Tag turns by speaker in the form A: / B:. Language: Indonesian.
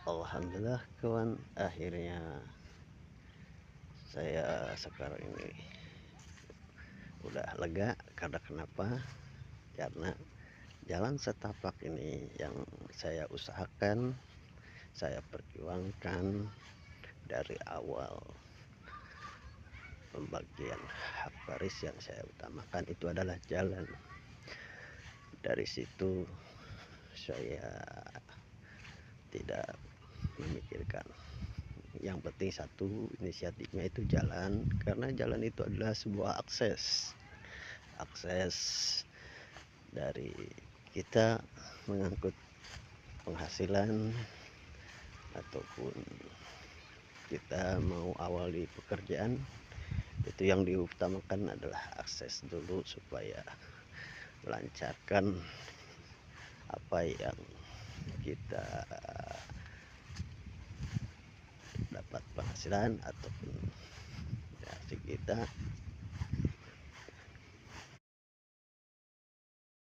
A: Alhamdulillah kawan, akhirnya saya sekarang ini udah lega. Karena kenapa? Karena jalan setapak ini yang saya usahakan, saya perjuangkan dari awal. Pembagian hak waris yang saya utamakan itu adalah jalan. Dari situ saya tidak memikirkan, yang penting satu, inisiatifnya itu jalan, karena jalan itu adalah sebuah akses dari kita mengangkut penghasilan, ataupun kita mau awal di pekerjaan. Itu yang diutamakan adalah akses dulu, supaya melancarkan apa yang kita dapat penghasilan ataupun hasil kita